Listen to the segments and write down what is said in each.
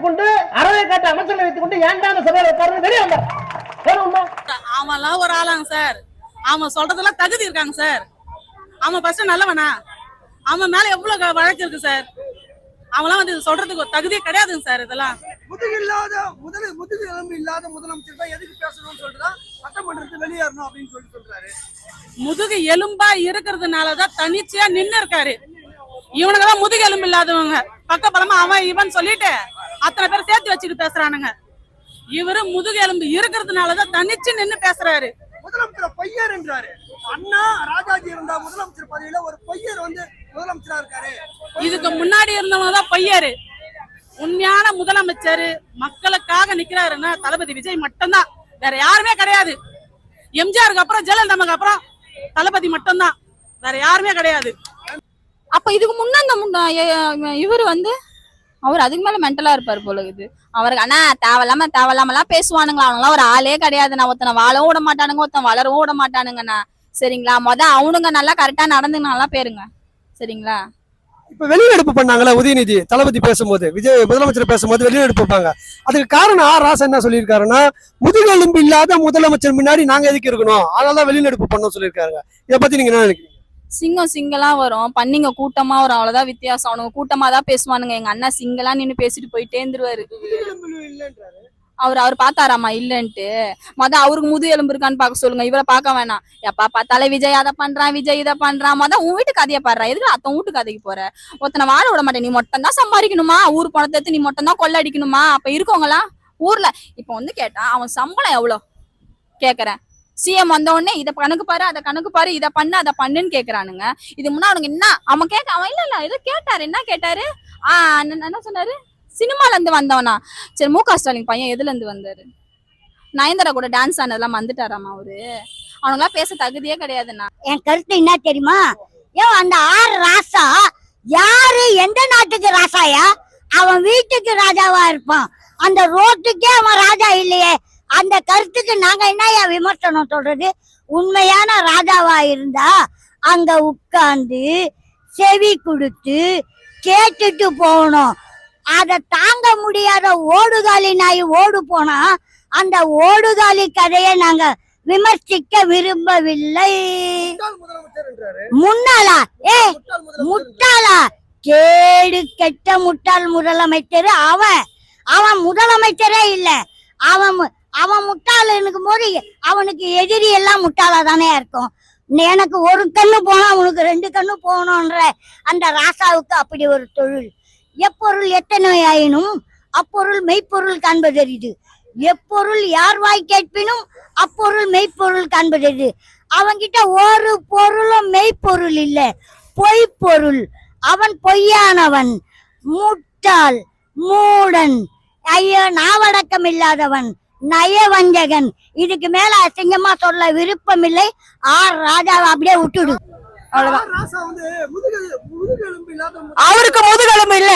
வைத்துக் கொண்டு அறவை காட்ட அமைச்சர்களை வைத்துக் கொண்டு ஏன்டா அந்த சபையில உட்கார்ந்து வெளியே வந்தார். அவன்லாம் ஒரு ஆளாங்க சார். அவன் சொல்றதெல்லாம் தகுதி இருக்காங்க சார். அவன் ஃபர்ஸ்ட் நல்லவனா? அவன் மேல எவ்வளவு வழக்கு இருக்கு சார். அவன்லாம் வந்து சொல்றதுக்கு ஒரு தகுதியே கிடையாதுங்க சார். இதெல்லாம் முதுகு எலும்பு இல்லாத முதலமைச்சர் தான் எதுக்கு பேசணும்னு சொல்லிட்டு சட்டமன்றத்தை வெளியேறணும் அப்படின்னு சொல்றாரு. முதுகு எலும்பா இருக்கிறதுனாலதான் தனிச்சையா நின்னு இருக்காரு. இவனுங்கதான் முதுகு எலும்பு இல்லாதவங்க. பக்கபலமா அவன் இவன் சொல்லிட்டு அத்தனை பேர் சேர்த்து வச்சுட்டு பேசுறானுங்க. இவரு முதுகு எலும்பு இருக்கிறதுனாலதான் தனிச்சு நின்னு பேசுறாரு. முதலமைச்சர் பொய்யர் என்றாரு. அண்ணா ராஜாஜி இருந்தா முதலமைச்சர் பதவியில ஒரு பொய்யர் வந்து முதலமைச்சரா இருக்காரு. இதுக்கு முன்னாடி இருந்தவங்க தான் பொய்யரு. உண்மையான முதலமைச்சர் மக்களுக்காக நிக்கிறாருன்னா தளபதி விஜய் மட்டும்தான். வேற யாருமே கிடையாது. எம்ஜிஆருக்கு அப்புறம் ஜெயலலிதாவுக்கு அப்புறம் தளபதி மட்டும்தான். வேற யாருமே கிடையாது. அப்ப இதுக்கு முன்ன இவரு வந்து அவர் அதுக்கு மேல மென்டலா இருப்பாரு போல இது. அவருக்கு ஆனா தேவையில்லாமலாம் பேசுவானுங்களா. அவங்களாம் ஒரு ஆளே கிடையாது. நான் ஒருத்தனை வாழவும் விட மாட்டானுங்க, ஒருத்தன் வளரவும் விட மாட்டானுங்கண்ணா. சரிங்களா? அவனுங்க நல்லா கரெக்டா நடந்துங்க நல்லா பேருங்க. சரிங்களா? இப்ப வெளிநடப்பு பண்ணாங்களா உதயநிதி தளபதி பேசும்போது, விஜய் முதலமைச்சர் பேசும்போது வெளிநடப்பு வைப்பாங்க. அதுக்கு காரணம் ராசா என்ன சொல்லியிருக்காருன்னா, முதுகெலும்பு இல்லாத முதலமைச்சர் முன்னாடி நாங்க எதுக்கு இருக்கணும், அதனாலதான் வெளிநடப்பு பண்ணோம் சொல்லியிருக்காங்க. இதை பத்தி நீங்க என்ன நினைக்கிறீங்க? சிங்கலா வரும், பண்ணிங்க கூட்டமா வரும், அவ்வளவுதான் வித்தியாசம். அவனுங்க கூட்டமா தான் பேசுவானுங்க. எங்க அண்ணா சிங்கலா நின்னு பேசிட்டு போயிட்டே இருந்துருவாரு. அவர் பார்த்தாராமா இல்லன்ட்டு. அவருக்கு முது எலும்பு இருக்கான்னு பாக்க சொல்லுங்க. இவரை பார்க்க வேணாம். எப்பா பார்த்தாலே விஜய் அதை பண்றான், விஜய் இதை பண்றான். உன் வீட்டு கதையை பாடுறா. எதுக்கு அத்தன் வீட்டு கதைக்கு போற? ஒருத்தனை வாழ விட மாட்டேன். நீ மட்டும் தான் சம்பாதிக்கணுமா? ஊர் பணத்தை எடுத்து நீ மட்டும் தான் கொள்ள அடிக்கணுமா? அப்ப இருக்கவங்களா ஊர்ல இப்ப வந்து கேட்டா அவன் சம்பளம் எவ்வளவு கேக்குறேன். சிஎம் வந்த உடனே இதை கணக்கு பாரு, அதை கணக்கு பாரு, இதை பண்ணு, அதை பண்ணுன்னு கேக்குறானுங்க. இது முன்னா அவனுக்கு என்ன அவன் அவன் இல்ல ஏதோ கேட்டாரு. என்ன கேட்டாரு? என்ன சொன்னாரு? சினிமால இருந்து வந்தவனா? சரி, மு க ஸ்டாலின் பையன் எதுல இருந்து வந்தாரு? நயன்தாரா கூட டான்ஸ் ஆனதெல்லாம் வந்துட்டாராமா அவரு? அவனுங்களாம் பேச தகுதியே கிடையாதுண்ணா. என் கருத்து என்ன தெரியுமா? அந்த ஆறு ராசா யாரு? எந்த நாட்டுக்கு ராசாயா? அவன் வீட்டுக்கு ராஜாவா இருப்பான். அந்த ரோட்டுக்கே அவன் ராஜா இல்லையே. அந்த கருத்துக்கு நாங்க என்னையா விமர்சனம் சொல்றது? உண்மையான ராஜாவா இருந்தா அங்க உட்கார்ந்து செவி கொடுத்து கேட்டுட்டு போகணும். அதை தாங்க முடியாத ஓடுகாலி நாய் ஓடு போனா அந்த ஓடுகாலி கதையை நாங்க விமர்சிக்க விரும்பவில்லை. முன்னாளா? முட்டாளா? கேடு கெட்ட முட்டாள் முதலமைச்சர். அவன் முதலமைச்சரே இல்ல. அவன் முட்டாள் இருக்கும் போது அவனுக்கு எதிரி எல்லாம் முட்டாளா தானே இருக்கும். எனக்கு ஒரு கண்ணு போனா அவனுக்கு ரெண்டு கண்ணு போகணும்ன்ற அந்த ராசாவுக்கு அப்படி ஒரு தொழில். எப்பொருள் எத்தனை ஆயினும் அப்பொருள் மெய்ப்பொருள் காண்பதறிது. எப்பொருள் யார் வாய் கேட்பினும் அப்பொருள் மெய்ப்பொருள் காண்பதறிது. அவன்கிட்ட ஒரு பொருளும் மெய்ப்பொருள் இல்ல, பொய்ப்பொருள். அவன் பொய்யானவன், முட்டாள், மூடன், ஐயோ நாவடக்கம் இல்லாதவன், நயவஞ்சகன். இதுக்கு மேல அசிங்கமா சொல்ல விருப்பம் இல்லை. ராஜாவை அப்படியே விட்டுடு. அவருக்கு முதுகெலும்பு இல்ல,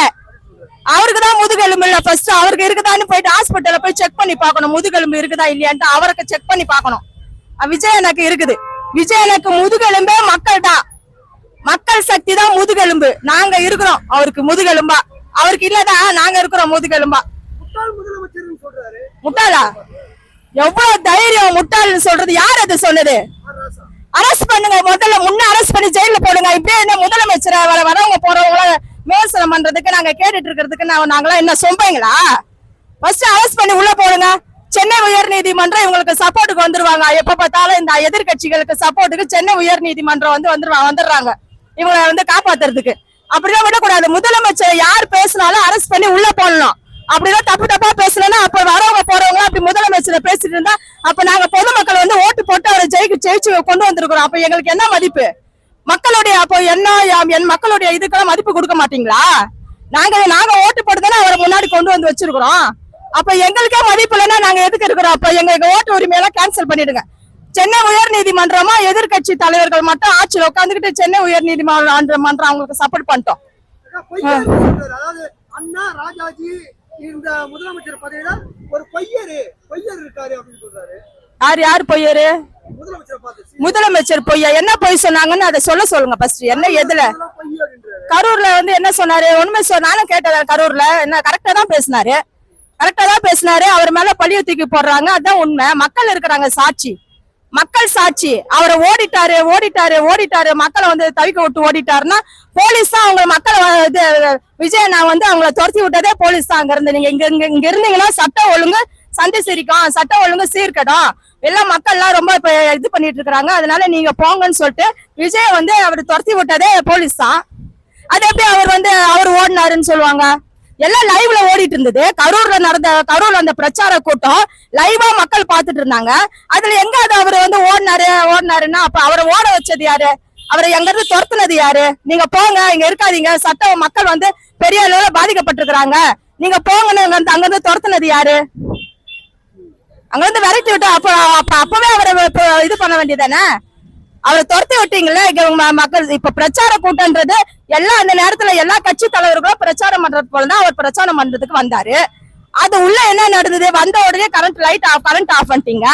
அவருக்கு தான் முதுகெலும்பு இல்ல. ஃபர்ஸ்ட் அவருக்கு இருக்குதான்னு போயிட்டு ஹாஸ்பிட்டல்ல போய் செக் பண்ணி பார்க்கணும். முதுகெலும்பு இருக்குதா இல்லையான்ட்டு அவருக்கு செக் பண்ணி பார்க்கணும். விஜயனுக்கு இருக்குது. விஜயனுக்கு முதுகெலும்பே மக்கள் தான். மக்கள் சக்தி தான் முதுகெலும்பு. நாங்க இருக்கிறோம் அவருக்கு முதுகெலும்பா. அவருக்கு இல்லதான் நாங்க இருக்கிறோம் முதுகெலும்பா. முட்டாளா? எவ்வளவு தைரியம் முட்டாள்னு சொல்றது? யார் அது சொன்னது? அரஸ்ட் பண்ணுங்க முதல்ல. முன்ன அரஸ்ட் பண்ணி ஜெயில போடுங்க. இப்படியே என்ன முதலமைச்சர் வரவங்க போறவங்கள விமர்சனம் பண்றதுக்கு நாங்க கேட்டுட்டு இருக்கிறதுக்கு நாங்களாம் என்ன சொம்பைங்களா? ஃபர்ஸ்ட் அரஸ்ட் பண்ணி உள்ள போடுங்க. சென்னை உயர் நீதிமன்றம் இவங்களுக்கு சப்போர்ட்டுக்கு வந்துருவாங்க. எப்ப பார்த்தாலும் இந்த எதிர்கட்சிகளுக்கு சப்போர்ட்டுக்கு சென்னை உயர் நீதிமன்றம் வந்துடுறாங்க இவங்களை வந்து காப்பாத்துறதுக்கு. அப்படிதான் விடக்கூடாது. முதலமைச்சர் யார் பேசினாலும் அரஸ்ட் பண்ணி உள்ள போடணும். அப்படிதான் தப்பா பேசலன்னா அப்ப வரவங்க போறவங்க அப்படி முதலமைச்சரை பேசிட்டு இருந்தா அப்ப நாங்க பொதுமக்கள் வந்து ஓட்டு போட்டு அவரை ஜெயிச்சு கொண்டு வந்திருக்கிறோம். அப்ப எங்களுக்கு என்ன மதிப்பு? மக்களுடைய அப்போ என் மக்களுடைய இதுக்கெல்லாம் மதிப்பு கொடுக்க மாட்டீங்களா? நாங்க ஓட்டு போட்டுதானே அவரை முன்னாடி கொண்டு வந்து வச்சிருக்கிறோம். அப்ப எங்களுக்கே மதிப்பு இல்லைன்னா நாங்க எதுக்கு இருக்கிறோம்? அப்ப எங்க ஓட்டு உரிமையெல்லாம் கேன்சல் பண்ணிடுங்க. சென்னை உயர் நீதிமன்றமா எதிர்கட்சி தலைவர்கள் மட்டும் ஆட்சியில் உட்காந்துக்கிட்டு சென்னை உயர் நீதிமன்றம் அவங்களுக்கு சப்போர்ட் பண்ணிட்டோம். அண்ணா ராஜாஜி இந்த முதலமைச்சர் பதவியில ஒரு பொய்யர் இருக்காரு அப்படின்னு சொல்றாரு. யாரு பொய்யரு? முதலமைச்சர் பொய்யா? என்ன பொய் சொன்னாங்கன்னு அதை சொல்லுங்க ஃபர்ஸ்ட். என்ன எதுல? கரூர்ல வந்து என்ன சொன்னாரு? ஒண்ணுமே நானும் கேட்டேன். கரூர்ல என்ன கரெக்டா தான் பேசினாரு. கரெக்டா தான் பேசினாரு. அவர் மேல பழிய தூக்கி போடுறாங்க, அதான் உண்மை. மக்கள் இருக்கிறாங்க சாட்சி, மக்கள் சாட்சி. அவரை ஓடிட்டாரு மக்களை வந்து தவிக்க விட்டு ஓடிட்டாருன்னா போலீஸ் தான் அவங்க மக்களை விஜய் நான் வந்து அவங்கள துரத்தி விட்டதே போலீஸ் தான். அங்க இருந்து நீங்க இங்க இருந்தீங்கன்னா சட்டம் ஒழுங்கு சந்தை சிரிக்கும், சட்டம் ஒழுங்கு சீர்கடும். எல்லாம் மக்கள் எல்லாம் ரொம்ப இப்ப இது பண்ணிட்டு இருக்காங்க. அதனால நீங்க போங்கன்னு சொல்லிட்டு விஜய் வந்து அவர் துரத்தி விட்டதே போலீஸ் தான். அது எப்படி அவர் ஓடினாருன்னு சொல்லுவாங்க? எல்லாம் லைவ்ல ஓடிட்டு இருந்தது. கரூர்ல அந்த பிரச்சார கூட்டம் லைவா மக்கள் பாத்துட்டு இருந்தாங்க. அதுல எங்க அது அவர் வந்து ஓடினாருன்னா அப்ப அவரை ஓட வச்சது யாரு? அவரை எங்க இருந்து துரத்துனது யாரு? நீங்க போங்க, இங்க இருக்காதீங்க, சட்டம் மக்கள் வந்து பெரிய அளவுல பாதிக்கப்பட்டிருக்கிறாங்க, நீங்க போங்கன்னு அங்க இருந்து துரத்துனது யாரு? அங்க இருந்து விரட்டி விட்டு அப்பவே அவரை இது பண்ண வேண்டியதானே? அவரை துரத்தி விட்டீங்களே மக்கள். இப்ப பிரச்சார கூட்டம்ன்றது எல்லாம் அந்த நேரத்துல எல்லா கட்சி தலைவர்களும் பிரச்சாரம் பண்றது போலதான் அவர் பிரச்சாரம் பண்றதுக்கு வந்தாரு. அது உள்ள என்ன நடந்தது? வந்த உடனே கரண்ட் ஆஃப் பண்ணிட்டீங்க.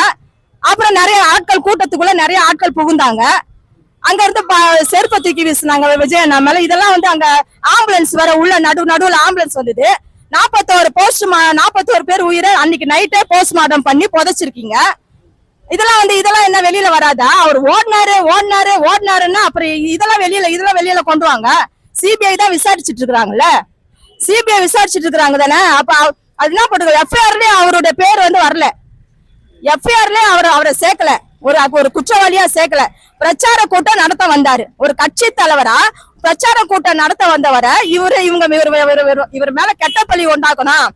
அப்புறம் நிறைய ஆட்கள் கூட்டத்துக்குள்ள நிறைய ஆட்கள் புகுந்தாங்க. அங்க இருந்து செருப்பை தூக்கி வீசினாங்க விஜய் அண்ணா மேல. இதெல்லாம் வந்து அங்க ஆம்புலன்ஸ் வர உள்ள நடுவுல ஆம்புலன்ஸ் வந்தது. 41 பேர் உயிரை அன்னைக்கு நைட்டே போஸ்ட்மார்ட்டம் பண்ணி புதைச்சிருக்கீங்க. இதெல்லாம் என்ன வெளியில வராதா? அவர் ஓடினாருன்னா அப்புறம் இதெல்லாம் வெளியில கொண்டு வாங்க. சிபிஐ தான் விசாரிச்சுட்டு இருக்காங்கல்ல, சிபிஐ விசாரிச்சுட்டு இருக்காங்க தானே. அப்ப அது என்ன பண்ணுங்க, எஃப்ஐஆர்லயே அவருடைய பேர் வந்து வரல, எஃப்ஐஆர்லயே அவரை சேர்க்கல, ஒரு குற்றவாளியா சேர்க்கல. பிரச்சார கூட்டம் நடத்த வந்தாரு, ஒரு கட்சி தலைவரா பிரச்சார கூட்டம் நடத்த வந்தவரை இவர் மேல கெட்ட பழி உண்டாக்கணும்,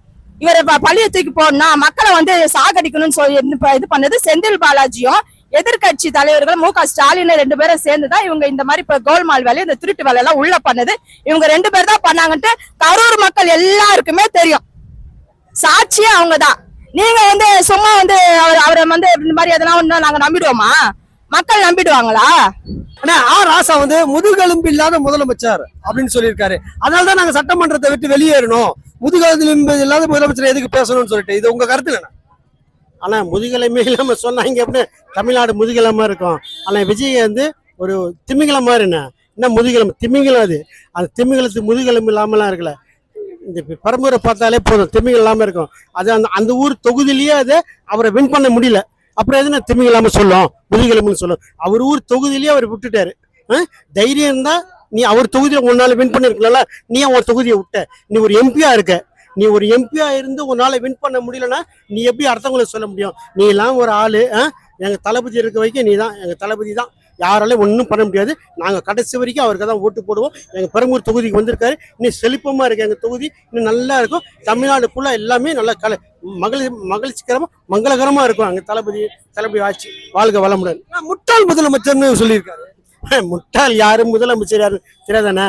இவரை பழிய தூக்கி போடணும், மக்களை வந்து சாகடிக்கணும்னு சொல்லி இது பண்ணது செந்தில் பாலாஜியும் எதிர்கட்சி தலைவர்கள் மு க ஸ்டாலின் 2 பேரும் சேர்ந்துதான் இவங்க இந்த மாதிரி இப்ப கோல்மால் வேலை, இந்த திருட்டு வேலை எல்லாம் உள்ள பண்ணது இவங்க 2 பேர் தான் பண்ணாங்கன்ட்டு கரூர் மக்கள் எல்லாருக்குமே தெரியும். சாட்சியே அவங்கதான். நீங்க வந்து சும்மா வந்து அவரை வந்து இந்த மாதிரி எதனா நாங்க நம்பிடுவோமா? மக்கள் நம்பிடுவாங்களா? ஆனா ராசா வந்து முதுகெலும்பு இல்லாத முதலமைச்சர் அப்படின்னு சொல்லியிருக்காரு. அதனாலதான் நாங்க சட்டமன்றத்தை விட்டு வெளியேறணும், முதுகெலும்பு இல்லாத முதலமைச்சர் எதுக்கு பேசணும்னு சொல்லிட்டு. இது உங்க கருத்து என்ன? ஆனா முதுகெலும்பே இல்லாம சொன்னாங்க அப்படின்னு தமிழ்நாடு முதுகெலும்பா இருக்கும். ஆனா விஜய் வந்து ஒரு திமிங்கலம் மாதிரி என்ன முதுகெலும்பு திமிங்கலம். அது திமிங்கலத்துக்கு முதுகெலும்பு இல்லாமலாம் இருக்கல. இந்த பரம்பரை பார்த்தாலே போதும் திமிங்கலம் இல்லாம இருக்கும். அது அந்த ஊர் தொகுதியிலேயே அதை அவரை வின் பண்ண முடியல. அப்புறம் எதுனா திமிங்கலம் இல்லாம சொல்லும், முதுகெலும்புன்னு சொல்லும். அவர் ஊர் தொகுதியிலேயே அவர் விட்டுட்டாரு. தைரியம் இருந்தா நீ அவர் தொகுதியில உன்னால வின் பண்ணிருக்கல, நீ ஒரு தொகுதியை விட்ட. நீ ஒரு எம்பியா இருக்க, நீ ஒரு எம்பியா இருந்து உன்னால வின் பண்ண முடியலன்னா நீ எப்படி அடுத்தவங்களுக்கு சொல்ல முடியும்? நீ எல்லாம் ஒரு ஆளு, எங்க தளபதி இருக்க வரைக்கும் நீ தான் எங்க தளபதி தான், யாராலையும் ஒன்றும் பண்ண முடியாது. நாங்க கடைசி வரைக்கும் அவருக்கு தான் ஓட்டு போடுவோம். எங்க பெரம்பூர் தொகுதிக்கு வந்திருக்காரு, இன்னும் செழிப்பமா இருக்கு எங்க தொகுதி, இன்னும் நல்லா இருக்கும். தமிழ்நாடு ஃபுல்லா எல்லாமே நல்லா மகிழ்ச்சிகரமா மங்களகரமா இருக்கும். அங்க தளபதி ஆட்சி. வாழ்க வளமுடன். முட்டாள் முதலமைச்சர்னு சொல்லியிருக்காரு. முட்டாள் யாரு, முதலமைச்சர் யாரு தெரியாதானே?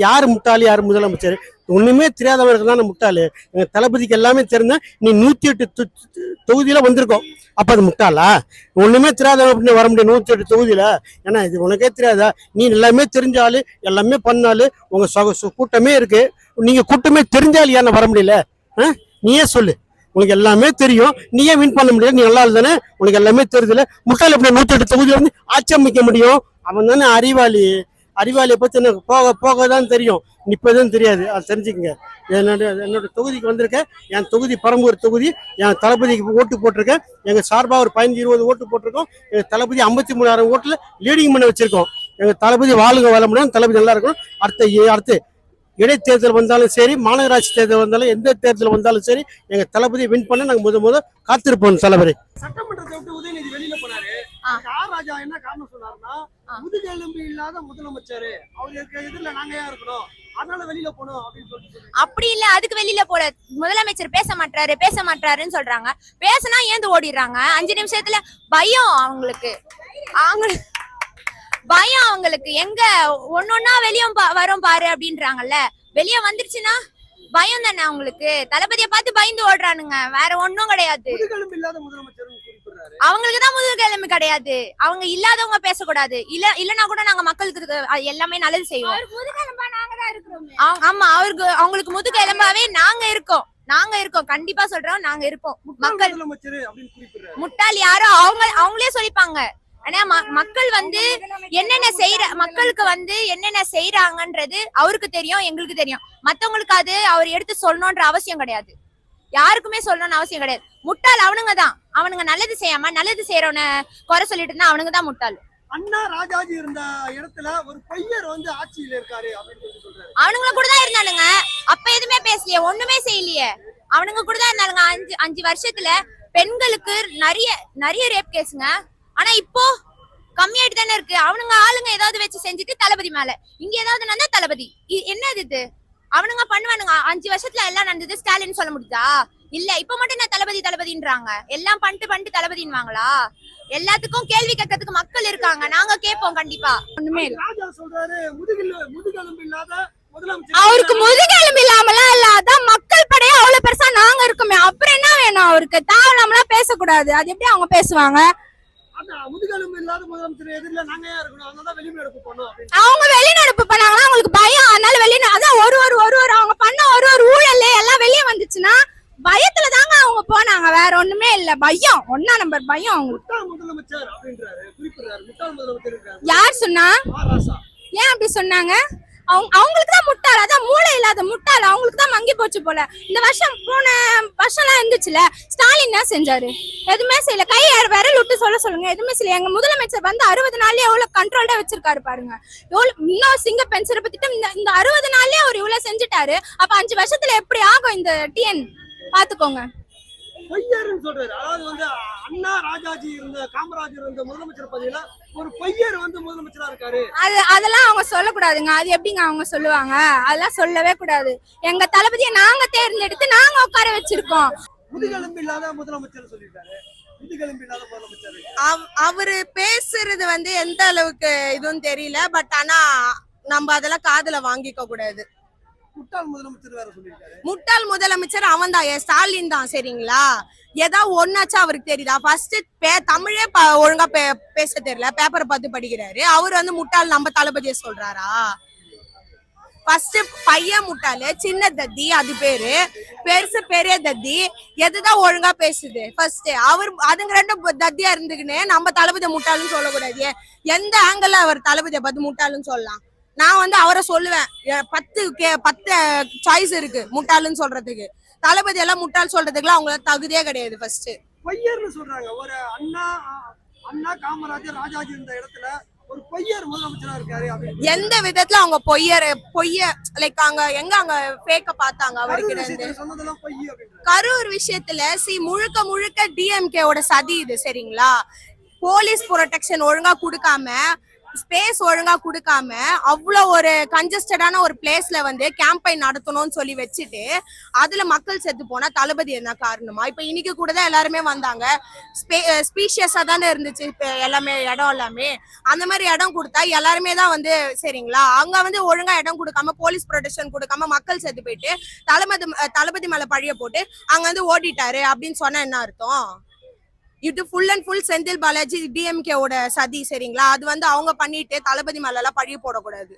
யாரு முட்டாள் யாரு முதலமைச்சர் ஒண்ணுமே தெரியாதவருக்கு தானே முட்டாளு. எங்க தளபதிக்கு எல்லாமே தெரிஞ்சா நீ 108 தொகுதியில வந்திருக்கோம், அப்ப அது முட்டாளா? ஒண்ணுமே தெரியாதவங்க அப்படின்னு வர முடியும் 108 தொகுதியில? ஏன்னா இது உனக்கே தெரியாதா? நீ எல்லாமே தெரிஞ்சாலு, எல்லாமே பண்ணாலு, உங்க கூட்டமே இருக்கு. நீங்க கூட்டமே தெரிஞ்சாலும் ஏன் வர முடியல? நீயே சொல்லு. உனக்கு எல்லாமே தெரியும், நீயே வின் பண்ண முடியாது. நீ நல்லா தானே, உனக்கு எல்லாமே தெரியுதுல. முட்டாள் எப்படி 108 தொகுதியில வந்து ஆட்சி அமைக்க முடியும்? அவன் தானே அறிவாளி. அறிவாளியை பத்தி எனக்கு போக தான் தெரியும், இப்பதான் தெரியாது. அது தெரிஞ்சுக்கங்க. என்னோட தொகுதிக்கு வந்திருக்கேன். என் தொகுதி பரம்பூர் தொகுதி. என் தளபதிக்கு ஓட்டு போட்டிருக்கேன். எங்க சார்பா ஒரு 15-20 ஓட்டு போட்டிருக்கோம். எங்க தளபதி 53,000 ஓட்டுல லீடிங் பண்ண வச்சிருக்கோம். எங்க தளபதி வாழ்க வளமுடன், தளபதி நல்லா இருக்கணும். அடுத்து இடைத்தேர்தல் வந்தாலும் சரி, மாநகராட்சி தேர்தல் வந்தாலும், எந்த தேர்தல் வந்தாலும் சரி, எங்க தளபதி வின் பண்ண நாங்க முத காத்திருப்போம். தளபதி சட்டமன்றத்தை விட்டு உதயநிதி வெளியில போனாரு. ராஜா என்ன காரணம் சொன்னாருன்னா, முதுகெலும்பு இல்லாத முதலமைச்சர், அவருக்கு எதிரில நாங்க ஏன் இருக்கணும், அதனால வெளியில போனோம் அப்படின்னு சொல்லிட்டு. அப்படி இல்ல, அதுக்கு வெளியில போல முதலமைச்சர் பேச மாட்டாருன்னு சொல்றாங்க. பேசினா ஏந்து ஓடிடுறாங்க. 5 நிமிஷத்துல பயம் அவங்களுக்கு எங்க ஒன்னொன்னா வெளியே வரும் பாரு அப்படின்றாங்கல்ல. வெளியே வந்துருச்சுன்னா பயம் தானே அவங்களுக்கு. தளபதியை பார்த்து பயந்து ஓடுறானுங்க, வேற ஒன்னும் கிடையாது. முதுகெலும்பு இல்லாத முதலமைச்சர் அவங்களுக்கு தான் முதுகெலும்பு கிடையாது. அவங்க இல்லாதவங்க பேசக்கூடாது. இல்லன்னா கூட நாங்க மக்களுக்கு எல்லாமே நல்லது செய்வோம். ஆமா, அவங்களுக்கு முதுகெலும்பாவே நாங்க இருக்கோம். கண்டிப்பா சொல்றோம், நாங்க இருப்போம். மக்கள் முட்டாள் யாரோ அவங்களே சொல்லிப்பாங்க. ஆனா மக்கள் வந்து மக்களுக்கு வந்து என்னென்ன செய்யறாங்கன்றது அவருக்கு தெரியும், எங்களுக்கு தெரியும். மத்தவங்களுக்கு அது அவர் எடுத்து சொல்லணும்ன்ற அவசியம் கிடையாது. யாருக்குமே சொல்லணும்னு அவசியம் கிடையாது. முட்டாள் அவனுங்க தான். அவனுங்க நல்லது செய்யாம நல்லது செய்யறவன குறை சொல்லிட்டு இருந்தா அவனுங்க தான் முட்டாள். அண்ணா ராஜாஜி இருந்த இடத்துல ஒரு பையர் வந்து ஆட்சியில இருக்காரு அப்படின்னு சொல்றாரு. அவனுங்க கூட தான் இருந்தானுங்க. அப்ப எதுவுமே பேசலையே, ஒண்ணுமே செய்யலையே. அவனுங்க கூட தான் இருந்தானுங்க. அஞ்சு வருஷத்துல பெண்களுக்கு நிறைய ரேப் கேஸுங்க. ஆனா இப்போ கம்மியாயிட்டு தானே இருக்கு. அவனுங்க ஆளுங்க ஏதாவது வச்சு செஞ்சுட்டு தளபதி மேல இங்க ஏதாவது நடந்தா தளபதி என்னது இது அவனுங்க பண்ணுவானுங்க. 5 வருஷத்துல எல்லாம் நடந்தது ஸ்டாலின் சொல்ல முடியுதா? இல்ல இப்ப மட்டும் என்ன தளபதின்றாங்க. எல்லாம் பண்ணிட்டு தளபதின்வாங்களா? எல்லாத்துக்கும் கேள்வி கேட்கறதுக்கு மக்கள் இருக்காங்க. நாங்க கேட்போம் கண்டிப்பா. ஒண்ணுமே இல்ல. ராஜா சொல்றாரு முதுகெலும்பு இல்லாத முதலமைச்சர். அவருக்கு முதுகெலும்பு இல்லாமலாம் இல்ல, அதான் மக்கள் படையே அவ்வளவு பெருசா நாங்க இருக்கோமே, அப்புறம் என்ன வேணும் அவருக்கு? தேவையில்லாமலாம் பேசக்கூடாது. அது எப்படி அவங்க பேசுவாங்க? முதுகெலும்பு இல்லாத முதலமைச்சர் எதிரில நாங்க ஏன் இருக்கணும்? அதனால வெளிநடப்பு பண்ணோம். அவங்க வெளிநடப்பு பண்ணாங்கன்னா அவங்களுக்கு பயம், அதனால அதான் ஒரு அவங்க பண்ண ஒரு ஊழல் எல்லாம் வெளியே வந்துச்சுன்னா பயத்துல தாங்க அவங்க போனாங்க. வேற ஒண்ணுமே இல்ல, பயம். 1ஆம் நம்பர் பயம் அவங்களுக்கு. முட்டாள் முதலமைச்சர் அப்படின்றாரு, குறிப்பிடுறாரு. முட்டாள் முதலமைச்சர் யார் சொன்னா? ராசா. ஏன் அப்படி சொன்னாங்க? அவங்களுக்கு தான் முட்டாள், அதான் மூளை இல்லாத முட்டாள். அவங்களுக்கு தான் மங்கி போச்சு போல. இந்த வருஷம் போன வருஷம்லாம் இருந்துச்சுல, ஸ்டாலின் என்ன செஞ்சாரு? எதுவுமே செய்யல. கை விரல் விட்டு சொல்லுங்க, எதுவுமே செய்யல. எங்க முதலமைச்சர் வந்து 60 நாள்லயே எவ்வளவு கண்ட்ரோல்டா வச்சிருக்காரு பாருங்க. இன்னும் சிங்க பென்சில் திட்டம் இந்த 60 நாள்லயே அவர் இவ்வளவு செஞ்சுட்டாரு. அப்ப 5 வருஷத்துல எப்படி ஆகும் இந்த டிஎன்? பாத்துக்கோங்க. பொய்யர்னு சொல்றாரு. அதாவது வந்து அண்ணா ராஜாஜி இருந்த காமராஜர் இருந்த முதலமைச்சர் பதவியில ஒரு பொய்யர் வந்து முதலமைச்சரா இருக்காரு. அதெல்லாம் அவங்க சொல்லக்கூடாதுங்க. அது எப்படிங்க அவங்க சொல்லுவாங்க? அதெல்லாம் சொல்லவே கூடாது. எங்க தளபதியை நாங்க தேர்ந்தெடுத்து நாங்க உட்கார வச்சிருக்கோம். முதுகெலும்பு இல்லாத முதலமைச்சர் சொல்லியிருக்காரு. முதுகெலும்பு இல்லாத முதலமைச்சர் அவரு பேசுறது வந்து எந்த அளவுக்கு இதுவும் தெரியல. பட் ஆனா நம்ம அதெல்லாம் காதுல வாங்கிக்க கூடாது. முட்டாள் முதலமைச்சர் வேற சொல்லியிருக்காரு. முட்டாள் முதலமைச்சர் அவன் தான், ஸ்டாலின் தான். சரிங்களா? ஏதாவது ஒன்னாச்சும் அவருக்கு தெரியுதா? ஃபர்ஸ்ட் தமிழே ஒழுங்கா பேச தெரியல, பேப்பரை பார்த்து படிக்கிறாரு. அவர் வந்து முட்டாள் நம்ம தளபதியை சொல்றாரா? ஃபர்ஸ்ட் பையன் முட்டாளு, சின்ன தத்தி அது பேரு, பெருசு பெரிய தத்தி. எதுதான் ஒழுங்கா பேசுது? ஃபர்ஸ்ட் அவர் அதுங்க ரெண்டும் தத்தியா இருந்துக்குன்னு நம்ம தளபதி முட்டாளுன்னு சொல்லக்கூடாது. எந்த ஆங்கிள் அவர் தளபதியை பார்த்து முட்டாளுன்னு சொல்லலாம்? நான் வந்து அவரை சொல்லுவேன், 10 சாய்ஸ் இருக்கு முட்டாளுன்னு சொல்றதுக்கு. தளபதி எல்லாம் முட்டாள் சொல்றதுக்குலாம் அவங்களுக்கு தகுதியே கிடையாது. ஃபர்ஸ்ட் பொய்யர்னு சொல்றாங்க. ஒரு அண்ணா காமராஜர் ராஜாஜி இருந்த இடத்துல ஒரு பொய்யர் முதலமைச்சரா இருக்காரு அப்படின்னு. எந்த விதத்துல அவங்க பொய்ய லைக் அங்க ஃபேக்க பார்த்தாங்க அவருக்கு? சொன்னதெல்லாம் பொய் அப்படின்னு. கரூர் விஷயத்துல முழுக்க டிஎம்கேவோட சதி இது. சரிங்களா? போலீஸ் ப்ரொடெக்ஷன் ஒழுங்கா கொடுக்காம, ஸ்பேஸ் ஒழுங்கா கொடுக்காம, அவ்வளவு ஒரு கன்ஜஸ்டடான ஒரு பிளேஸ்ல வந்து கேம்பெயின் நடத்தணும்னு சொல்லி வச்சுட்டு அதுல மக்கள் செத்து போனா தளபதி என்ன காரணமா? இப்ப இன்னைக்கு கூட தான் எல்லாருமே வந்தாங்க. ஸ்பீஷியஸா தானே இருந்துச்சு எல்லாமே, இடம் எல்லாமே. அந்த மாதிரி இடம் கொடுத்தா எல்லாருமே தான் வந்து சரிங்களா? அங்க வந்து ஒழுங்கா இடம் கொடுக்காம, போலீஸ் ப்ரொடெக்ஷன் கொடுக்காம மக்கள் செத்து போயிட்டு தளபதி மேல பழிய போட்டு அங்க வந்து ஓடிட்டாரு அப்படின்னு சொன்னா என்ன அர்த்தம்? இது full and full Senthil Balaji டிஎம்கேவோட சதி. சரிங்களா? அது வந்து அவங்க பண்ணிட்டு தளபதி மேல எல்லாம் பழிய போடக்கூடாது.